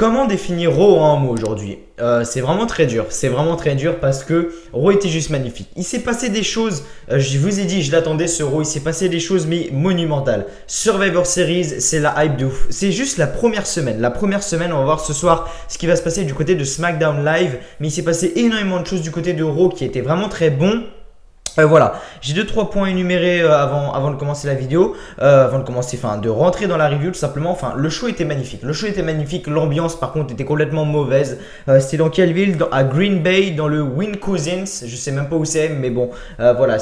Comment définir Raw en un mot aujourd'hui? C'est vraiment très dur. C'est vraiment très dur parce que Raw était juste magnifique. Il s'est passé des choses, je vous ai dit, je l'attendais ce Raw. Il s'est passé des choses mais monumentales. Survivor Series, c'est la hype de ouf. C'est juste la première semaine. La première semaine, on va voir ce soir ce qui va se passer du côté de SmackDown Live. Mais il s'est passé énormément de choses du côté de Raw qui étaient vraiment très bons. Voilà, j'ai 2-3 points énumérés avant de commencer la vidéo, de rentrer dans la review tout simplement. Enfin, le show était magnifique. Le show était magnifique. L'ambiance, par contre, était complètement mauvaise. C'était dans quelle ville? À Green Bay, dans le Wynn Cousins. Je sais même pas où c'est, mais bon, voilà,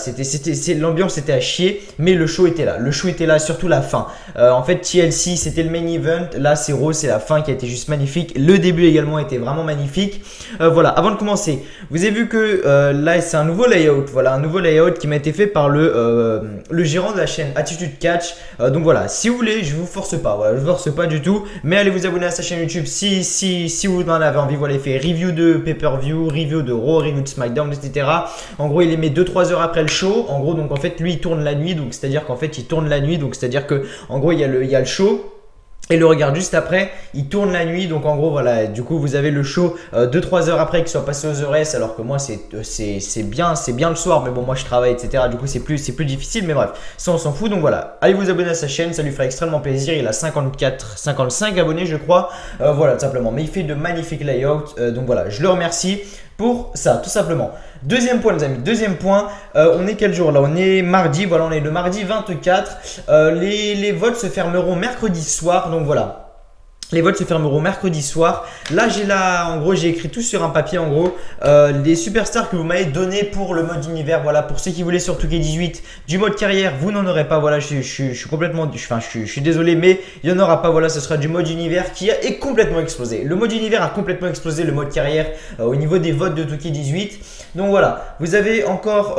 l'ambiance était à chier, mais le show était là. Le show était là, surtout la fin. En fait, TLC, c'était le main event. Là, c'est Raw, c'est la fin qui a été juste magnifique. Le début également était vraiment magnifique. Voilà, avant de commencer, vous avez vu que là, c'est un nouveau layout. Voilà, un nouveau layout qui m'a été fait par le gérant de la chaîne Attitude Catch. Donc voilà, si vous voulez, je vous force pas, voilà, je vous force pas du tout, mais allez vous abonner à sa chaîne YouTube si vous en avez envie. Voilà, il fait review de pay-per-view, review de Raw, review de SmackDown, etc. En gros, il les met 2-3 heures après le show. En gros, donc en fait, lui, il tourne la nuit, donc c'est-à-dire qu'en fait, il tourne la nuit, donc c'est-à-dire que en gros, il y a le show. Et le regarde juste après, il tourne la nuit, donc en gros voilà, du coup vous avez le show 2-3 heures après qu'il soit passé aux EURES, alors que moi c'est bien le soir, mais bon moi je travaille etc, du coup c'est plus difficile, mais bref, ça on s'en fout, donc voilà, allez vous abonner à sa chaîne, ça lui ferait extrêmement plaisir, il a 55 abonnés je crois, voilà tout simplement, mais il fait de magnifiques layouts, donc voilà, je le remercie pour ça, tout simplement. Deuxième point les amis, deuxième point, on est quel jour là? On est mardi, voilà, on est le mardi 24. Les votes se fermeront mercredi soir, donc voilà. Les votes se fermeront mercredi soir. Là, en gros, j'ai écrit tout sur un papier. En gros, les superstars que vous m'avez donné pour le mode univers. Voilà, pour ceux qui voulaient sur 2K18 du mode carrière, vous n'en aurez pas. Voilà, je suis complètement, je suis désolé, mais il n'y en aura pas. Voilà, ce sera du mode univers qui est complètement explosé. Le mode univers a complètement explosé le mode carrière au niveau des votes de 2K18. Donc voilà, vous avez encore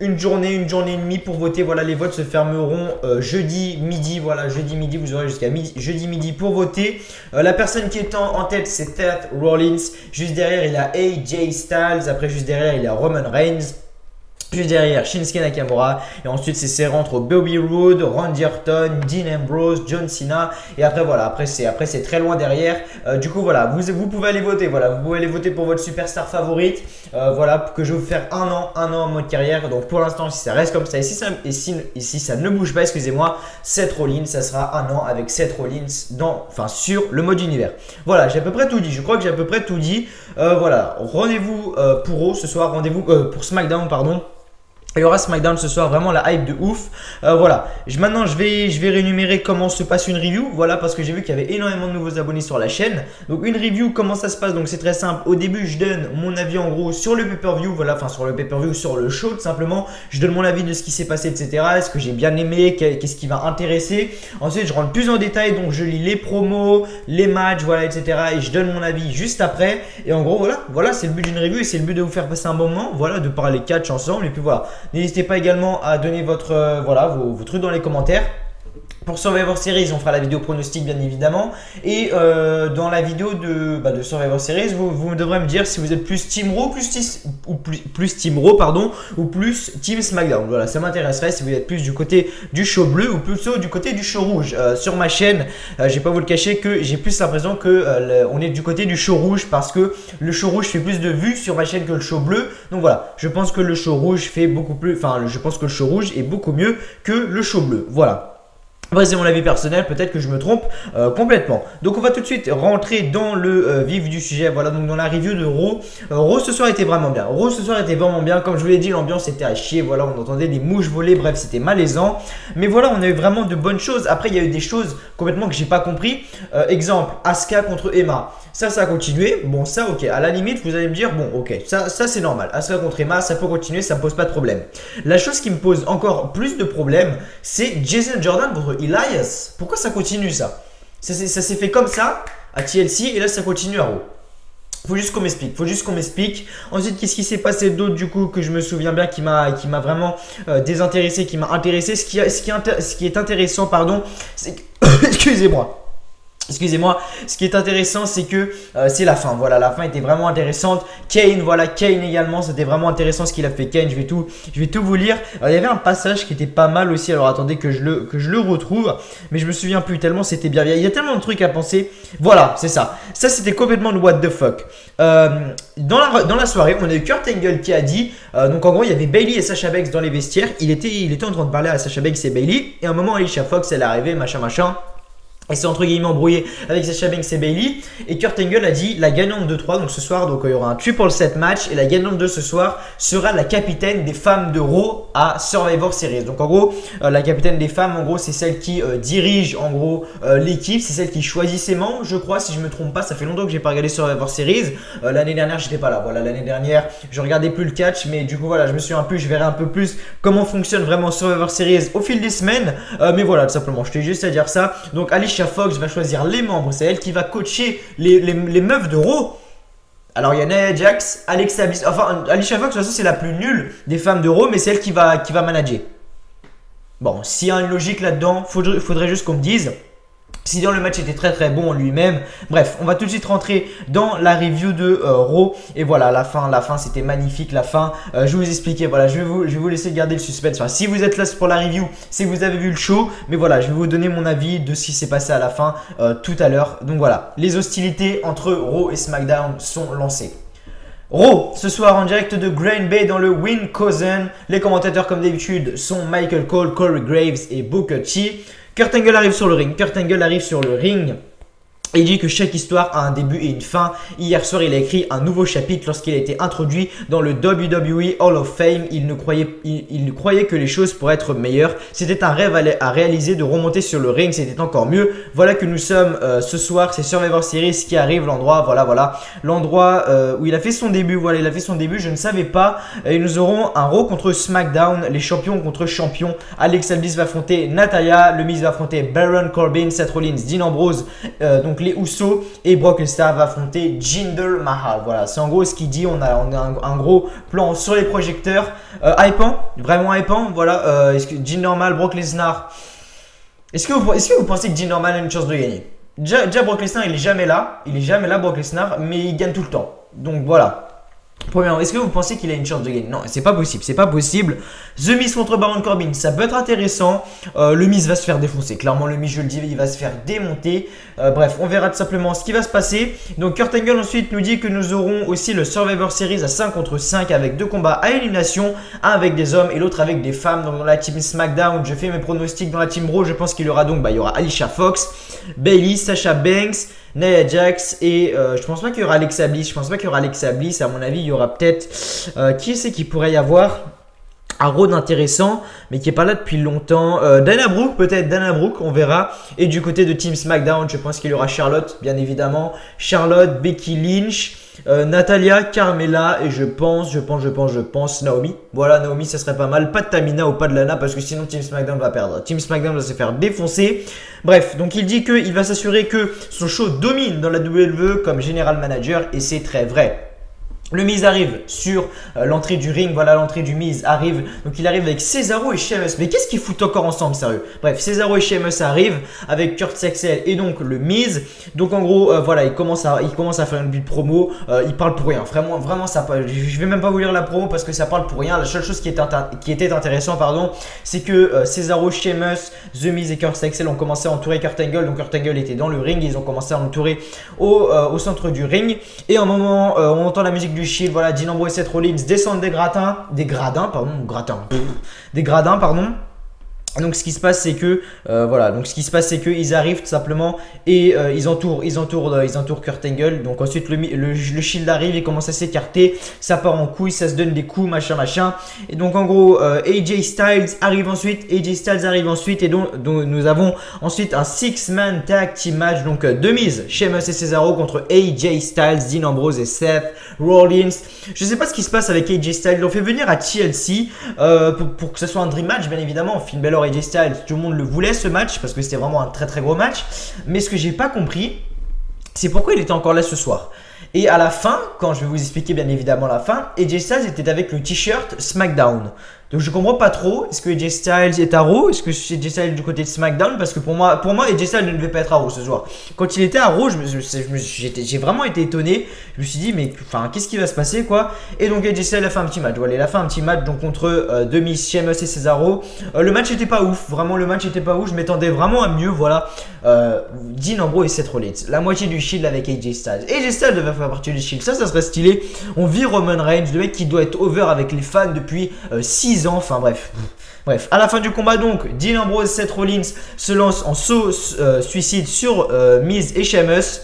une journée et demie pour voter. Voilà, les votes se fermeront jeudi midi. Voilà, jeudi midi, vous aurez jusqu'à jeudi midi pour voter. La personne qui est en tête, c'est Seth Rollins. Juste derrière, il a AJ Styles. Après, juste derrière, il y a Roman Reigns. Juste derrière, Shinsuke Nakamura. Et ensuite, c'est serré entre Bobby Roode, Randy Orton, Dean Ambrose, John Cena. Et après, voilà. Après, c'est très loin derrière. Du coup, voilà. Vous pouvez aller voter. Voilà. Vous pouvez aller voter pour votre superstar favorite. Voilà. Que je vais vous faire un an en mode carrière. Donc, pour l'instant, si ça reste comme ça. Et si ça ne bouge pas, excusez-moi, Seth Rollins, ça sera un an avec Seth Rollins sur le mode univers. Voilà. J'ai à peu près tout dit. Je crois que j'ai à peu près tout dit. Voilà. Rendez-vous pour Raw ce soir. Rendez-vous pour SmackDown, pardon. Il y aura SmackDown ce soir, vraiment la hype de ouf. Voilà, maintenant je vais réénumérer comment se passe une review. Voilà, parce que j'ai vu qu'il y avait énormément de nouveaux abonnés sur la chaîne. Donc une review, comment ça se passe? Donc c'est très simple. Au début, je donne mon avis en gros sur le pay-per-view. Voilà, enfin sur le pay-per-view, sur le show tout simplement. Je donne mon avis de ce qui s'est passé, etc. Est-ce que j'ai bien aimé? Qu'est-ce qui va intéresser? Ensuite, je rentre plus en détail. Donc je lis les promos, les matchs, voilà, etc. Et je donne mon avis juste après. Et en gros, voilà, c'est le but d'une review et c'est le but de vous faire passer un bon moment. Voilà, de parler catch ensemble. Et puis voilà. N'hésitez pas également à donner vos trucs dans les commentaires. Pour Survivor Series, on fera la vidéo pronostic bien évidemment. Et dans la vidéo de Survivor Series, vous devrez me dire si vous êtes plus Team Raw, plus Team Raw, pardon, ou plus Team SmackDown. Voilà, ça m'intéresserait si vous êtes plus du côté du show bleu ou plutôt du côté du show rouge. Sur ma chaîne, je vais pas vous le cacher que j'ai plus l'impression que on est du côté du show rouge parce que le show rouge fait plus de vues sur ma chaîne que le show bleu. Donc voilà, je pense que le show rouge fait beaucoup plus, je pense que le show rouge est beaucoup mieux que le show bleu. Voilà. Après c'est mon avis personnel, peut-être que je me trompe complètement. Donc on va tout de suite rentrer dans le vif du sujet. Voilà, donc dans la review de Raw. Raw ce soir était vraiment bien. Raw ce soir était vraiment bien. Comme je vous l'ai dit, l'ambiance était à chier. Voilà, on entendait des mouches voler. Bref, c'était malaisant. Mais voilà, on a eu vraiment de bonnes choses. Après, il y a eu des choses complètement que j'ai pas compris. Exemple, Asuka contre Emma. Ça a continué. Bon, ça, ok. À la limite, vous allez me dire, bon, ok, ça c'est normal. Asuka contre Emma, ça peut continuer, ça me pose pas de problème. La chose qui me pose encore plus de problème, c'est Jason Jordan contre Elias. Pourquoi ça continue ça? Ça s'est fait comme ça à TLC et là ça continue à Raw. Faut juste qu'on m'explique. Ensuite, qu'est-ce qui s'est passé d'autre du coup que je me souviens bien qui m'a vraiment désintéressé, qui m'a intéressé. Ce qui est intéressant, pardon, c'est que excusez-moi. Excusez-moi, ce qui est intéressant, c'est que c'est la fin. Voilà, la fin était vraiment intéressante. Kane, voilà, Kane également, c'était vraiment intéressant ce qu'il a fait. Kane, je vais tout vous lire. Alors, il y avait un passage qui était pas mal aussi. Alors, attendez que je le retrouve. Mais je me souviens plus tellement, c'était bien. Il y a tellement de trucs à penser. Voilà, c'est ça. Ça, c'était complètement de what the fuck. Dans la soirée, on a eu Kurt Angle qui a dit, donc en gros, il y avait Bayley et Sasha Banks dans les vestiaires. Il était en train de parler à Sasha Banks et Bayley. Et à un moment, Alicia Fox, elle est arrivée, machin. Et c'est entre guillemets embrouillé avec Sasha Banks et Bayley. Et Kurt Angle a dit la gagnante de 3, donc ce soir, donc il y aura un triple set match. Et la gagnante de ce soir sera la capitaine des femmes de Raw à Survivor Series. Donc en gros, la capitaine des femmes, en gros, c'est celle qui dirige en gros l'équipe. C'est celle qui choisit ses membres, je crois, si je me trompe pas. Ça fait longtemps que j'ai pas regardé Survivor Series. L'année dernière, j'étais pas là. Voilà, l'année dernière, je regardais plus le catch. Mais du coup, voilà, je me suis je verrai un peu plus comment fonctionne vraiment Survivor Series au fil des semaines. Mais voilà, tout simplement, je t'ai juste à dire ça. Donc Alicia Fox va choisir les membres, c'est elle qui va coacher les meufs de Raw. Alors il y a Nia Jax, Alexa Bliss, enfin Alicia Fox de toute façon c'est la plus nulle des femmes de Raw, mais c'est elle qui va manager. Bon, s'il y a une logique là-dedans, faudrait juste qu'on me dise. Sinon le match était très bon en lui-même. Bref, on va tout de suite rentrer dans la review de Raw. Et voilà, la fin c'était magnifique. La fin, je vais vous expliquer. Voilà, je vais vous laisser garder le suspense. Enfin, si vous êtes là pour la review, c'est que vous avez vu le show. Mais voilà, je vais vous donner mon avis de ce qui s'est passé à la fin tout à l'heure. Donc voilà, les hostilités entre Raw et SmackDown sont lancées. Raw, ce soir en direct de Green Bay dans le Win Cousin. Les commentateurs comme d'habitude sont Michael Cole, Corey Graves et Booker T. Kurt Angle arrive sur le ring. Et il dit que chaque histoire a un début et une fin. Hier soir, il a écrit un nouveau chapitre lorsqu'il a été introduit dans le WWE Hall of Fame. Il croyait que les choses pourraient être meilleures. C'était un rêve à réaliser de remonter sur le ring. C'était encore mieux. Voilà que nous sommes ce soir. C'est Survivor Series qui arrive. L'endroit, voilà. L'endroit où il a fait son début. Voilà, il a fait son début. Je ne savais pas. Et nous aurons un Raw contre SmackDown. Les champions contre champions. Alexa Bliss va affronter Natalya. Le Miz va affronter Baron Corbin, Seth Rollins, Dean Ambrose. Donc les Usos et Brock Lesnar va affronter Jinder Mahal. Voilà, c'est en gros ce qu'il dit. On a un gros plan sur les projecteurs. Hypant, vraiment hypant. Voilà, est-ce que Jinder Mahal, Brock Lesnar, est-ce que vous pensez que Jinder Mahal a une chance de gagner? Déjà Brock Lesnar, il est jamais là. Brock Lesnar, mais il gagne tout le temps. Donc voilà. Premièrement, est-ce que vous pensez qu'il a une chance de gagner? Non, c'est pas possible. The Miz contre Baron Corbin, ça peut être intéressant. Le Miz va se faire défoncer. Clairement, le Miz, je le dis, il va se faire démonter. Bref, on verra tout simplement ce qui va se passer. Donc, Kurt Angle ensuite nous dit que nous aurons aussi le Survivor Series à 5 contre 5 avec 2 combats à élimination. Un avec des hommes et l'autre avec des femmes. Donc, dans la team SmackDown, je fais mes pronostics. Dans la team Raw, je pense qu'il y aura donc, il y aura Alicia Fox, Bayley, Sasha Banks, Nia Jax et je pense pas qu'il y aura Alexa Bliss. À mon avis, il y aura peut-être qui c'est qui pourrait y avoir un rôle intéressant mais qui est pas là depuis longtemps. Dana Brooke, on verra. Et du côté de Team SmackDown, je pense qu'il y aura Charlotte, bien évidemment. Charlotte, Becky Lynch, Natalya, Carmella et je pense Naomi. Voilà, Naomi, ça serait pas mal. Pas de Tamina ou pas de Lana parce que sinon Team SmackDown va perdre. Team SmackDown va se faire défoncer. Bref, donc il dit qu'il va s'assurer que son show domine dans la WWE comme General Manager et c'est très vrai. Le Miz arrive sur l'entrée du ring, voilà l'entrée du Miz arrive, donc il arrive avec Cesaro et Sheamus, mais qu'est-ce qu'ils foutent encore ensemble sérieux? Bref, Cesaro et Sheamus arrivent avec Kurt Angle et donc le Miz, donc en gros voilà il commence à faire une petite promo, il parle pour rien, vraiment ça, je vais même pas vous lire la promo parce que ça parle pour rien, la seule chose qui était intéressant c'est que Cesaro, Sheamus, The Miz et Kurt Angle ont commencé à entourer Kurt Angle, donc Kurt Angle était dans le ring, ils ont commencé à l'entourer au centre du ring et à un moment on entend la musique du Shield, voilà, Dean Ambrose et Seth Rollins descendent des gradins. Donc ce qui se passe c'est que ils arrivent tout simplement et ils entourent Kurt Angle. Donc ensuite le Shield arrive, il commence à s'écarter, ça part en couille, ça se donne des coups, machin. Et donc en gros AJ Styles arrive ensuite et donc nous avons ensuite un 6-man tag team match, donc de Miz, Sheamus et Cesaro contre AJ Styles, Dean Ambrose et Seth Rollins. Je sais pas ce qui se passe avec AJ Styles, ils l'ont fait venir à TLC pour que ce soit un dream match bien évidemment. Finn Balor et AJ Styles, tout le monde le voulait ce match parce que c'était vraiment un très gros match. Mais ce que j'ai pas compris, c'est pourquoi il était encore là ce soir. Et à la fin, quand je vais vous expliquer bien évidemment la fin, AJ Styles était avec le t-shirt SmackDown. Donc je comprends pas trop, est-ce que AJ Styles est à Raw? Est-ce que AJ Styles est du côté de SmackDown? Parce que pour moi AJ Styles ne devait pas être à Raw ce soir. Quand il était à Raw, j'ai vraiment été étonné. Je me suis dit, mais enfin, qu'est-ce qui va se passer quoi? Et donc AJ Styles a fait un petit match. Voilà, il a fait un petit match donc, contre Demis, Sheamus et Cesaro. Le match était pas ouf, vraiment le match était pas ouf. Je m'attendais vraiment à mieux, voilà. Dean Ambrose et Seth Rollins. La moitié du Shield avec AJ Styles. AJ Styles devait faire partie du Shield, ça serait stylé. On vit Roman Reigns, le mec qui doit être over avec les fans depuis 6 ans, enfin bref. Bref, à la fin du combat donc, Dean Ambrose et Seth Rollins se lancent en saut suicide sur Miz et Sheamus.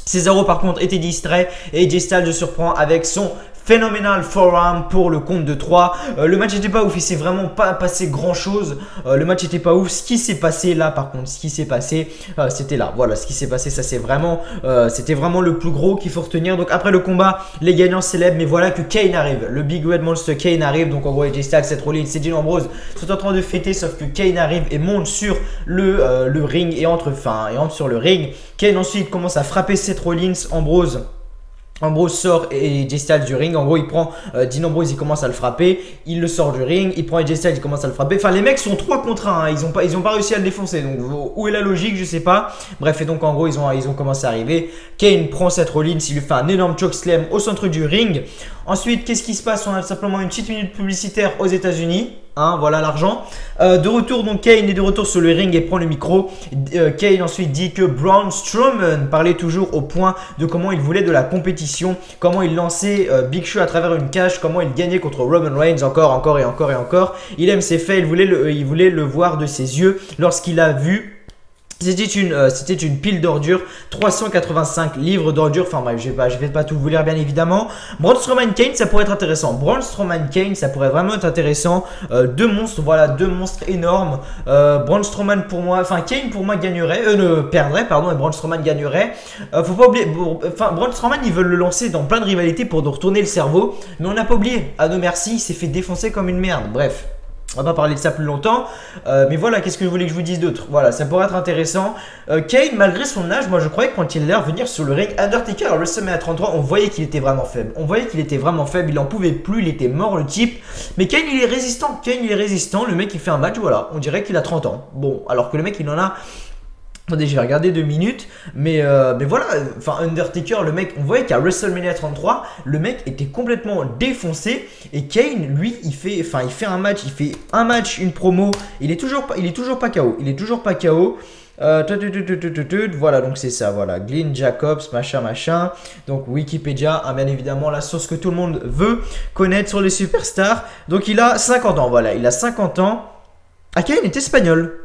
Cesaro par contre était distrait et AJ Styles le surprend avec son phénoménal forearm pour le compte de 3. Le match n'était pas ouf, il s'est vraiment pas passé grand chose. Le match n'était pas ouf. Ce qui s'est passé là par contre, ce qui s'est passé, c'était là. Voilà, ce qui s'est passé, ça c'est vraiment, c'était vraiment le plus gros qu'il faut retenir. Donc après le combat, les gagnants célèbrent, mais voilà que Kane arrive. Le Big Red Monster Kane arrive. Donc en gros, AJ Styles, Seth Rollins et Dean Ambrose sont en train de fêter, sauf que Kane arrive et monte sur le ring et entre sur le ring. Kane ensuite commence à frapper Seth Rollins, Ambrose sort et AJ Styles du ring. En gros, il prend Dean Ambrose, il commence à le frapper. Il le sort du ring. Il prend AJ Styles, il commence à le frapper. Enfin, les mecs sont 3 contre 1. Hein. Ils ont pas réussi à le défoncer. Donc, où est la logique? Je sais pas. Bref, et donc, en gros, ils ont commencé à arriver. Kane prend Seth Rollins. Il lui fait un énorme chokeslam au centre du ring. Ensuite, qu'est-ce qui se passe? On a simplement une petite minute publicitaire aux États-Unis. Hein, voilà l'argent. De retour, donc Kane est de retour sur le ring et prend le micro. Kane ensuite dit que Braun Strowman parlait toujours au point de comment il voulait de la compétition, comment il lançait Big Show à travers une cage, comment il gagnait contre Roman Reigns encore et encore. Il aime ses faits, il voulait le voir de ses yeux lorsqu'il a vu. C'était une pile d'ordures, 385 livres d'ordures. Enfin bref, je vais pas tout vous lire bien évidemment. Braun Strowman Kane, ça pourrait être intéressant. Braun Strowman Kane, ça pourrait vraiment être intéressant. Deux monstres, voilà, deux monstres énormes. Braun Strowman pour moi, enfin Kane pour moi gagnerait, perdrait pardon, et Braun Strowman gagnerait. Faut pas oublier, enfin Braun Strowman ils veulent le lancer dans plein de rivalités pour nous retourner le cerveau, mais on n'a pas oublié. À nos merci, il s'est fait défoncer comme une merde. Bref. On va pas parler de ça plus longtemps, mais voilà, qu'est-ce que vous voulez que je vous dise d'autre? Voilà, ça pourrait être intéressant. Kane, malgré son âge, moi je croyais que quand il allait revenir sur le ring, Undertaker à WrestleMania 33, on voyait qu'il était vraiment faible. Il en pouvait plus, il était mort le type. Mais Kane il est résistant, le mec il fait un match, voilà, on dirait qu'il a 30 ans. Bon, alors que le mec il en a... Attendez, je vais regarder 2 minutes, mais voilà, enfin Undertaker, le mec, on voyait qu'à WrestleMania 33, le mec était complètement défoncé et Kane, lui, il fait un match, une promo, il est toujours pas KO, voilà, donc c'est ça, voilà, Glenn Jacobs, machin, donc Wikipédia, hein, bien évidemment, la source que tout le monde veut connaître sur les superstars. Donc il a 50 ans, voilà, il a 50 ans. Ah, Kane est espagnol.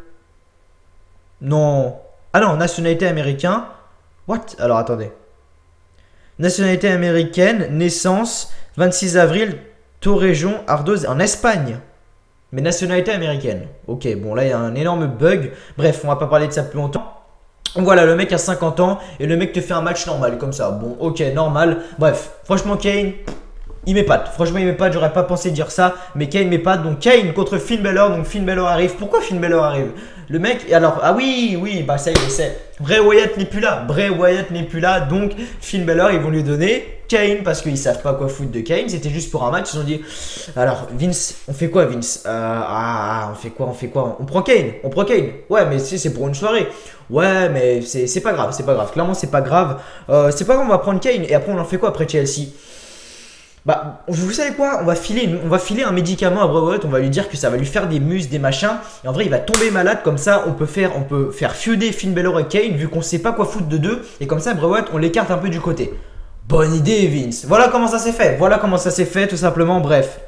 Non. Ah non, nationalité américaine. What? Alors attendez. Nationalité américaine, naissance 26 avril, Torrejón, Ardoz, en Espagne. Mais nationalité américaine. Ok, bon là il y a un énorme bug. Bref, on va pas parler de ça plus longtemps. Donc voilà, le mec a 50 ans et le mec te fait un match normal comme ça. Bon, ok, normal. Bref, franchement Kane... il m'épate, franchement il m'épate, j'aurais pas pensé dire ça, mais Kane m'épate. Donc Kane contre Finn Balor, donc Finn Balor arrive. Pourquoi Finn Balor arrive? Le mec, alors, ah oui, bah ça y est, c'est Bray Wyatt n'est plus là, donc Finn Balor ils vont lui donner Kane parce qu'ils savent pas quoi foutre de Kane, c'était juste pour un match, ils ont dit, alors Vince, on fait quoi Vince? On fait quoi? On prend Kane, ouais mais c'est pour une soirée, ouais mais c'est pas grave, clairement c'est pas grave, on va prendre Kane et après on en fait quoi après Chelsea? Bah, vous savez quoi? On va filer un médicament à Bray Wyatt, on va lui dire que ça va lui faire des muses, des machins. Et en vrai, il va tomber malade, comme ça, on peut faire feuder Finn Balor et Kane, vu qu'on sait pas quoi foutre de deux. Et comme ça, Bray Wyatt, on l'écarte un peu du côté. Bonne idée, Vince. Voilà comment ça s'est fait, tout simplement, bref.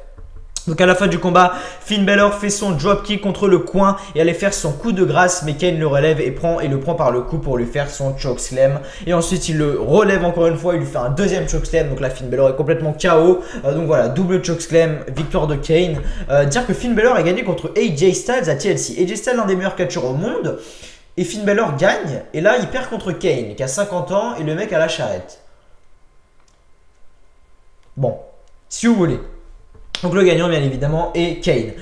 Donc à la fin du combat, Finn Balor fait son dropkick contre le coin et allait faire son coup de grâce, mais Kane le relève et le prend par le cou pour lui faire son chokeslam. Et ensuite il le relève encore une fois, il lui fait un deuxième chokeslam. Donc là Finn Balor est complètement KO. Donc voilà, double chokeslam, victoire de Kane. Dire que Finn Balor a gagné contre AJ Styles à TLC. AJ Styles, l'un des meilleurs catcheurs au monde. Et Finn Balor gagne. Et là il perd contre Kane qui a 50 ans et le mec a la charrette. Bon, si vous voulez. Donc le gagnant bien évidemment est Kane.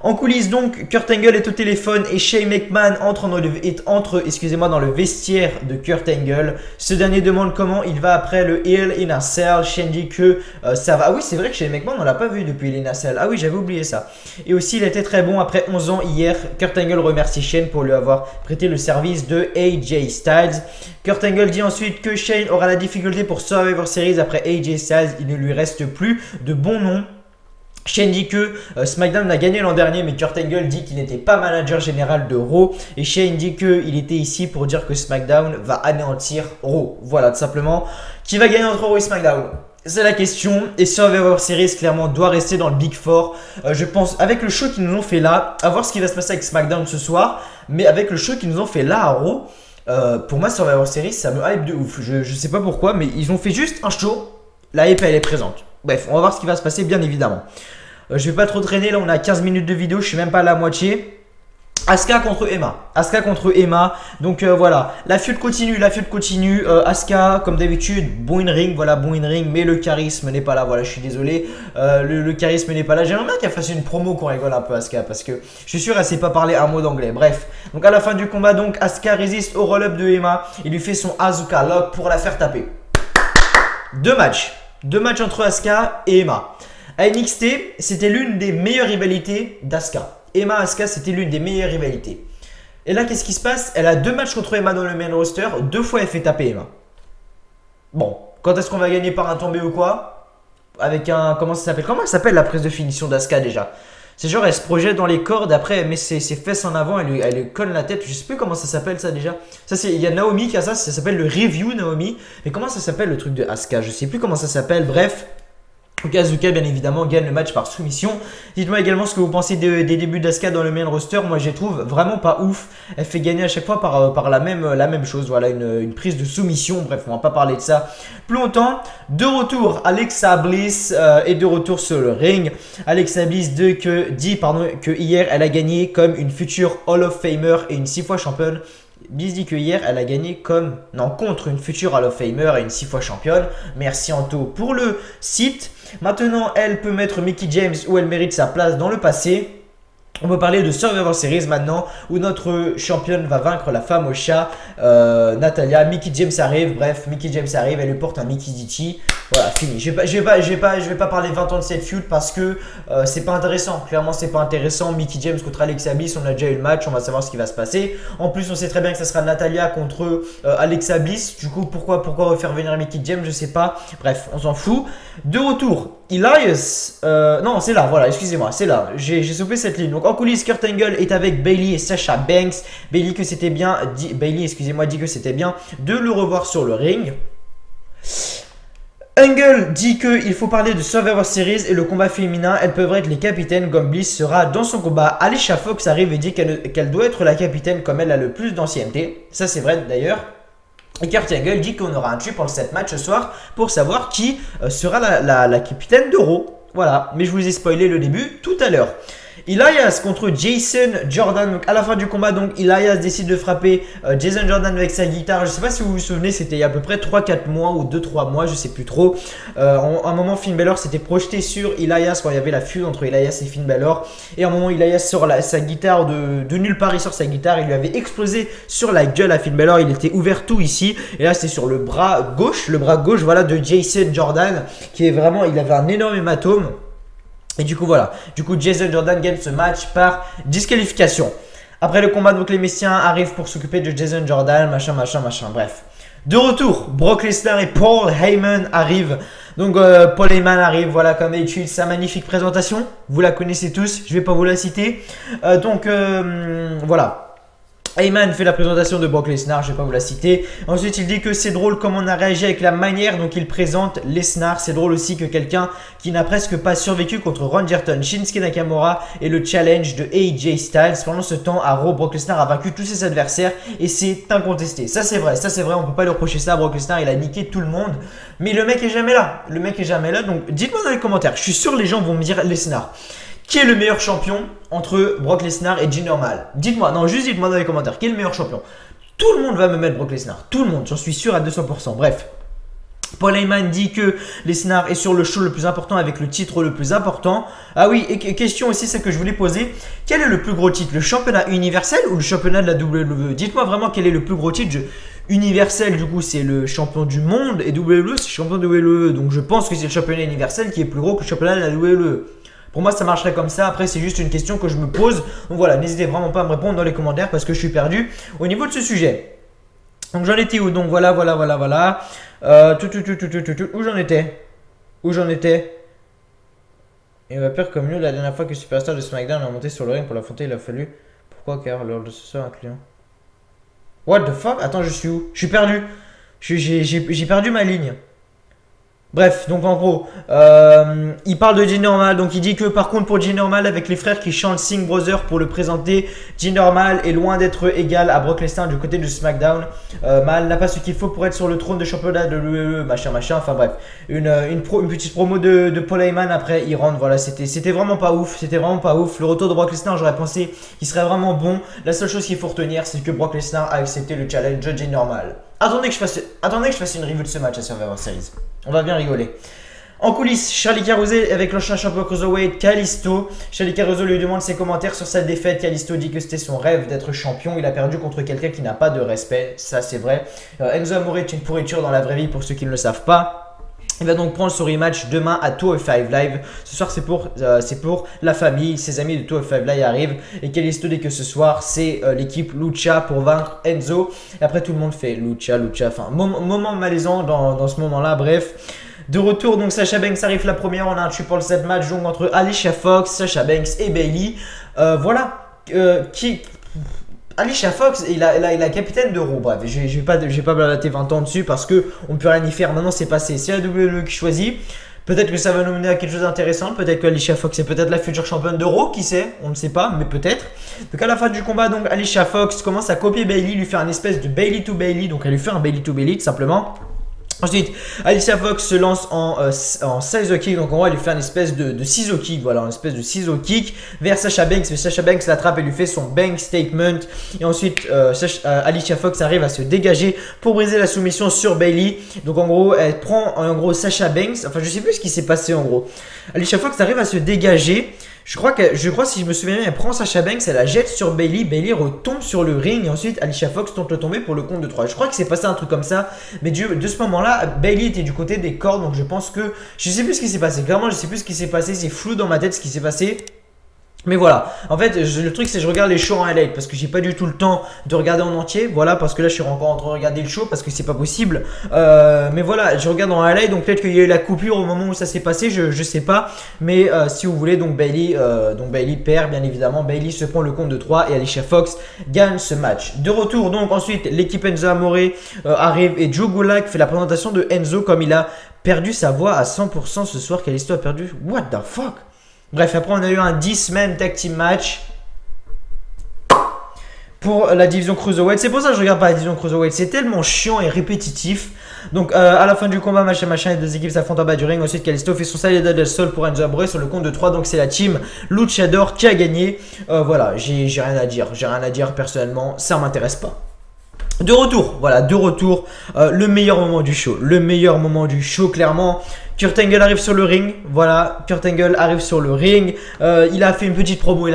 En coulisses donc, Kurt Angle est au téléphone et Shane McMahon entre dans le vestiaire de Kurt Angle. Ce dernier demande comment il va après le Hell in a Cell. Shane dit que ça va. Ah oui, c'est vrai que Shane McMahon on l'a pas vu depuis Hell in a Cell. Ah oui, j'avais oublié ça. Et aussi il était très bon après 11 ans hier. Kurt Angle remercie Shane pour lui avoir prêté le service de AJ Styles. Kurt Angle dit ensuite que Shane aura la difficulté pour Survivor Series après AJ Styles. Il ne lui reste plus de bons noms. Shane dit que SmackDown a gagné l'an dernier, mais Kurt Angle dit qu'il n'était pas manager général de Raw. Et Shane dit qu'il était ici pour dire que SmackDown va anéantir Raw. Voilà, tout simplement. Qui va gagner entre Raw et SmackDown? C'est la question. Et Survivor Series, clairement, doit rester dans le Big Four. Je pense, avec le show qu'ils nous ont fait là, à voir ce qui va se passer avec SmackDown ce soir. Mais avec le show qu'ils nous ont fait là à Raw, pour moi, Survivor Series, ça me hype de ouf. Je sais pas pourquoi, mais ils ont fait juste un show. La hype, elle est présente. Bref, on va voir ce qui va se passer, bien évidemment. Je vais pas trop traîner, là on a 15 minutes de vidéo, je suis même pas à la moitié. Asuka contre Emma. Asuka contre Emma. Donc voilà, la feud continue, Asuka, comme d'habitude, bon in ring, voilà, bon in ring, mais le charisme n'est pas là. Voilà, je suis désolé, le charisme n'est pas là. J'aimerais bien qu'elle fasse une promo qu'on rigole un peu, Asuka, parce que je suis sûr elle sait pas parler un mot d'anglais. Bref, donc à la fin du combat, donc Asuka résiste au roll-up de Emma. Il lui fait son Asuka Lock pour la faire taper. Deux matchs entre Asuka et Emma. À NXT, c'était l'une des meilleures rivalités d'Asuka. Emma-Asuka, c'était l'une des meilleures rivalités. Et là, qu'est-ce qui se passe? Elle a 2 matchs contre Emma dans le main roster. 2 fois, elle fait taper Emma. Bon, quand est-ce qu'on va gagner par un tombé ou quoi? Avec un... Comment ça s'appelle? Comment elle s'appelle la prise de finition d'Asuka déjà? C'est genre, elle se projette dans les cordes, après, elle met ses fesses en avant, elle lui colle la tête. Je sais plus comment ça s'appelle ça déjà. Ça, il y a Naomi qui a ça s'appelle le review Naomi. Mais comment ça s'appelle le truc de Asuka? Je sais plus comment ça s'appelle, bref. Asuka bien évidemment gagne le match par soumission. Dites-moi également ce que vous pensez des débuts d'Asuka dans le main roster. Moi je les trouve vraiment pas ouf. Elle fait gagner à chaque fois par la même chose. Voilà, une prise de soumission. Bref, on va pas parler de ça plus longtemps. De retour, Alexa Bliss est de retour sur le ring. Alexa Bliss dit que hier elle a gagné comme une future Hall of Famer et une 6 fois championne. Bliss dit que hier elle a gagné contre une future Hall of Famer et une 6 fois championne. Merci Anto pour le site. Maintenant elle peut mettre Mickie James où elle mérite sa place dans le passé. On peut parler de Survivor Series maintenant où notre championne va vaincre la femme au chat, Natalia. Mickie James arrive, bref, Mickie James arrive, elle lui porte un Mickey Ditchy. Voilà, fini. Je vais pas parler 20 ans de cette feud parce que c'est pas intéressant. Clairement, c'est pas intéressant. Mickie James contre Alexa Bliss, on a déjà eu le match, on va savoir ce qui va se passer. En plus, on sait très bien que ça sera Natalia contre Alexa Bliss. Du coup, pourquoi refaire venir Mickie James? Je sais pas. Bref, on s'en fout. De retour, Elias. Non, c'est là, voilà, excusez-moi, c'est là. J'ai sauté cette ligne. Donc en coulisses, Kurt Angle est avec Bayley et Sasha Banks. Bayley, dit que c'était bien de le revoir sur le ring. Angle dit qu'il faut parler de Survivor Series et le combat féminin. Elles peuvent être les capitaines comme Bliss sera dans son combat. Alicia Fox arrive et dit qu'elle doit être la capitaine comme elle a le plus d'ancienneté. Ça c'est vrai d'ailleurs. Et Kurt Angle dit qu'on aura un tuyau pour le 7 match ce soir pour savoir qui sera la capitaine de Raw. Voilà, mais je vous ai spoilé le début tout à l'heure. Elias contre Jason Jordan. Donc à la fin du combat, donc Elias décide de frapper Jason Jordan avec sa guitare. Je ne sais pas si vous vous souvenez, c'était il y a à peu près 3-4 mois ou 2-3 mois, je sais plus trop. À un moment, Finn Balor s'était projeté sur Elias quand il y avait la feud entre Elias et Finn Balor. Et à un moment, Elias sort sa guitare de nulle part, il sort sa guitare. Il lui avait explosé sur la gueule à Finn Balor. Il était ouvert tout ici. Et là, c'était sur le bras gauche voilà, de Jason Jordan qui est vraiment, il avait un énorme hématome. Et du coup voilà, Jason Jordan gagne ce match par disqualification. Après le combat, donc les Messiens arrivent pour s'occuper de Jason Jordan, machin, bref. De retour, Brock Lesnar et Paul Heyman arrivent. Donc Paul Heyman arrive, voilà, comme d'habitude, sa magnifique présentation. Vous la connaissez tous, je ne vais pas vous la citer. Voilà. Heyman fait la présentation de Brock Lesnar, je ne vais pas vous la citer. Ensuite, il dit que c'est drôle comme on a réagi avec la manière dont il présente Lesnar. C'est drôle aussi que quelqu'un qui n'a presque pas survécu contre Randy Orton, Shinsuke Nakamura et le challenge de AJ Styles. Pendant ce temps, à Raw, Brock Lesnar a vaincu tous ses adversaires et c'est incontesté. Ça c'est vrai, on peut pas lui reprocher ça. Brock Lesnar, il a niqué tout le monde. Mais le mec est jamais là. Donc dites-moi dans les commentaires. Je suis sûr les gens vont me dire Lesnar. Qui est le meilleur champion entre Brock Lesnar et Jinder Mahal? Dites-moi, juste dites-moi dans les commentaires, qui est le meilleur champion? Tout le monde va me mettre Brock Lesnar, tout le monde, j'en suis sûr à 200%. Bref, Paul Heyman dit que Lesnar est sur le show le plus important avec le titre le plus important. Ah oui, et question aussi, c'est que je voulais poser. Quel est le plus gros titre, le championnat universel ou le championnat de la WWE? Dites-moi vraiment quel est le plus gros titre. Universel, du coup, c'est le champion du monde et WWE, c'est le champion de WWE. Donc je pense que c'est le championnat universel qui est plus gros que le championnat de la WWE. Pour moi, ça marcherait comme ça. Après, c'est juste une question que je me pose. Donc voilà, n'hésitez vraiment pas à me répondre dans les commentaires parce que je suis perdu au niveau de ce sujet. Donc j'en étais où? Donc voilà. Où j'en étais? Il va pire comme nous, la dernière fois que Superstar de SmackDown a monté sur le ring pour l'affronter, il a fallu. Pourquoi? Car lors de ce soir, un client. What the fuck? Attends, je suis où? Je suis perdu. J'ai perdu ma ligne. Bref, donc en gros, il parle de G-Normal, donc il dit que par contre pour G-Normal avec les frères qui chantent Singh Brothers pour le présenter, G-Normal est loin d'être égal à Brock Lesnar du côté de SmackDown. Mal n'a pas ce qu'il faut pour être sur le trône de championnat de l'UE, machin, enfin bref. Une petite promo de Paul Heyman, après il rentre, voilà, c'était vraiment pas ouf, Le retour de Brock Lesnar, j'aurais pensé qu'il serait vraiment bon. La seule chose qu'il faut retenir, c'est que Brock Lesnar a accepté le challenge de G-Normal. Attendez que je fasse une review de ce match à Survivor Series. On va bien rigoler. En coulisses, Charlie Caruso avec l'ancien champion Cruiserweight Kalisto. Charlie Caruso lui demande ses commentaires sur sa défaite. Kalisto dit que c'était son rêve d'être champion. Il a perdu contre quelqu'un qui n'a pas de respect. Ça, c'est vrai. Enzo Amore est une pourriture dans la vraie vie pour ceux qui ne le savent pas. Il va donc prendre son rematch demain à 205 Live. Ce soir, c'est pour la famille. Ses amis de 205 Live arrivent. Et Kalisto dit que ce soir, c'est l'équipe Lucha pour vaincre Enzo. Et après, tout le monde fait Lucha. Enfin, moment malaisant dans ce moment-là. Bref. De retour, donc Sasha Banks arrive la première. On a un triple set match donc, entre Alicia Fox, Sasha Banks et Bayley. Voilà. Alicia Fox, il a capitaine de Raw. Bref, je vais pas blablater 20 ans dessus parce que on peut rien y faire. Maintenant, c'est passé. C'est la WWE qui choisit. Peut-être que ça va nous mener à quelque chose d'intéressant. Peut-être que Alicia Fox est peut-être la future championne de Raw. Qui sait? On ne sait pas, mais peut-être. Donc à la fin du combat, donc Alicia Fox commence à copier Bayley, lui faire un espèce de Bayley to Bayley. Donc elle lui fait un Bayley to Bayley tout simplement. Ensuite, Alicia Fox se lance en scissor kick, donc en gros elle lui fait une espèce de scissor kick, voilà, une espèce de scissor kick vers Sasha Banks, mais Sasha Banks l'attrape et lui fait son bank statement. Et ensuite, Alicia Fox arrive à se dégager pour briser la soumission sur Bayley. Donc en gros, elle prend Sasha Banks, enfin je sais plus ce qui s'est passé en gros. Alicia Fox arrive à se dégager. Je crois si je me souviens bien, elle prend Sasha Banks, elle la jette sur Bayley, Bayley retombe sur le ring et ensuite Alicia Fox tente de tomber pour le compte de 3. Je crois que c'est passé un truc comme ça, mais de ce moment-là, Bayley était du côté des cordes, donc je pense que je sais plus ce qui s'est passé. Clairement, je sais plus ce qui s'est passé, c'est flou dans ma tête ce qui s'est passé. Mais voilà, en fait le truc c'est que je regarde les shows en highlight parce que j'ai pas du tout le temps de regarder en entier. Voilà, parce que là je suis encore en train de regarder le show parce que c'est pas possible. Mais voilà, je regarde en highlight, donc peut-être qu'il y a eu la coupure au moment où ça s'est passé, je sais pas. Mais si vous voulez, donc Bayley perd bien évidemment. Bayley se prend le compte de 3 et Alicia Fox gagne ce match. De retour donc ensuite l'équipe Enzo Amore arrive et Joe Gulak fait la présentation de Enzo comme il a perdu sa voix à 100% ce soir. Kalisto a perdu. What the fuck? Bref, après on a eu un 10-man tag team match pour la division Cruiserweight. C'est pour ça que je regarde pas la division Cruiserweight. C'est tellement chiant et répétitif. Donc à la fin du combat, machin, les deux équipes s'affrontent en bas du ring. Ensuite, Kalisto fait son Salida del Sol pour Enzo Amore sur le compte de 3. Donc c'est la team Luchador qui a gagné. Voilà, j'ai rien à dire. J'ai rien à dire personnellement. Ça m'intéresse pas. De retour, voilà, le meilleur moment du show. Le meilleur moment du show, clairement. Kurt Angle arrive sur le ring, voilà, Kurt Angle arrive sur le ring, il a fait une petite promo,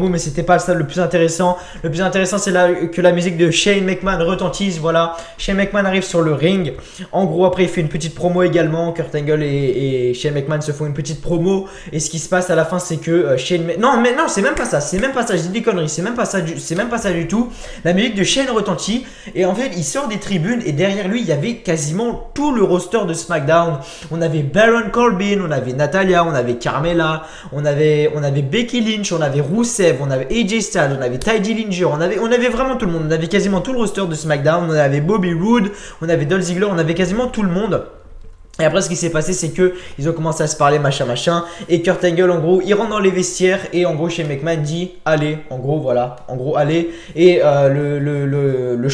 mais c'était pas ça le plus intéressant. Le plus intéressant c'est que la musique de Shane McMahon retentisse, voilà, Shane McMahon arrive sur le ring. En gros après il fait une petite promo également, Kurt Angle et Shane McMahon se font une petite promo. Et ce qui se passe à la fin c'est que non c'est même pas ça, je dis des conneries, c'est même pas ça du tout. La musique de Shane retentit et en fait il sort des tribunes et derrière lui il y avait quasiment tout le roster de SmackDown. On avait Baron Corbin, on avait Natalia, on avait Carmella, on avait Becky Lynch, on avait Rusev, on avait AJ Styles, on avait Ty Dillinger, on avait vraiment tout le monde, on avait quasiment tout le roster de SmackDown, on avait Bobby Roode, on avait Dolph Ziggler, on avait quasiment tout le monde. Et après ce qui s'est passé c'est que ils ont commencé à se parler machin et Kurt Angle en gros il rentre dans les vestiaires et en gros Shane McMahon dit allez, en gros voilà, allez. Et le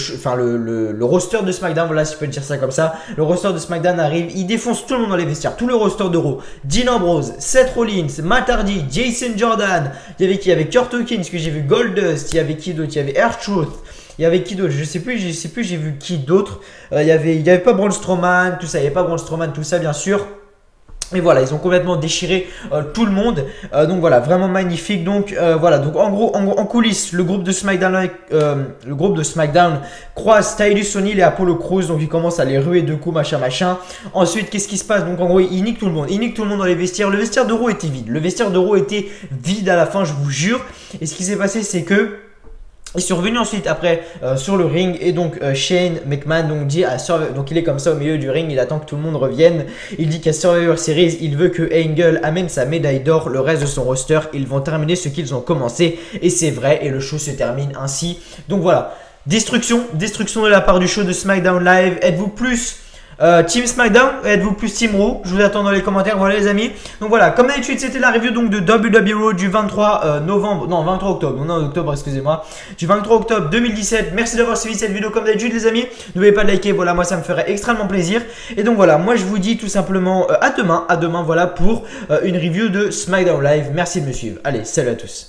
roster de SmackDown, voilà si je peux dire ça comme ça, le roster de SmackDown arrive, il défonce tout le monde dans les vestiaires, tout le roster de Raw, Dean Ambrose, Seth Rollins, Matt Hardy, Jason Jordan, il y avait qui? Il y avait Kurt Hawkins que j'ai vu, Goldust, il y avait qui d'autre? Il y avait R-Truth, Il y avait qui d'autre? Je sais plus, j'ai vu qui d'autre. Il y avait pas Braun Strowman, tout ça. Il y avait pas Braun Strowman, tout ça, bien sûr. Et voilà, ils ont complètement déchiré tout le monde. Donc voilà, vraiment magnifique. Donc voilà, donc en gros, en coulisses, le groupe de SmackDown croise Titus O'Neil et Apollo Crews. Donc ils commencent à les ruer de coups, machin. Ensuite, qu'est-ce qui se passe? Donc en gros, ils niquent tout le monde. Ils niquent tout le monde dans les vestiaires. Le vestiaire de Raw était vide. Le vestiaire de Raw était vide à la fin, je vous jure. Et ce qui s'est passé, c'est que ils sont revenus ensuite après sur le ring et donc Shane McMahon donc dit à donc il est comme ça au milieu du ring, il attend que tout le monde revienne. Il dit qu'à Survivor Series, il veut que Angle amène sa médaille d'or, le reste de son roster, ils vont terminer ce qu'ils ont commencé et c'est vrai et le show se termine ainsi. Donc voilà, destruction de la part du show de SmackDown Live. Êtes-vous plus Team SmackDown, êtes-vous plus Team Raw? Je vous attends dans les commentaires, voilà les amis. Donc voilà, comme d'habitude, c'était la review donc de WWE Raw du 23 novembre, non 23 octobre, non octobre, excusez-moi, du 23 octobre 2017. Merci d'avoir suivi cette vidéo comme d'habitude les amis. N'oubliez pas de liker, voilà, moi ça me ferait extrêmement plaisir. Et donc voilà, moi je vous dis tout simplement à demain voilà pour une review de SmackDown Live. Merci de me suivre. Allez, salut à tous.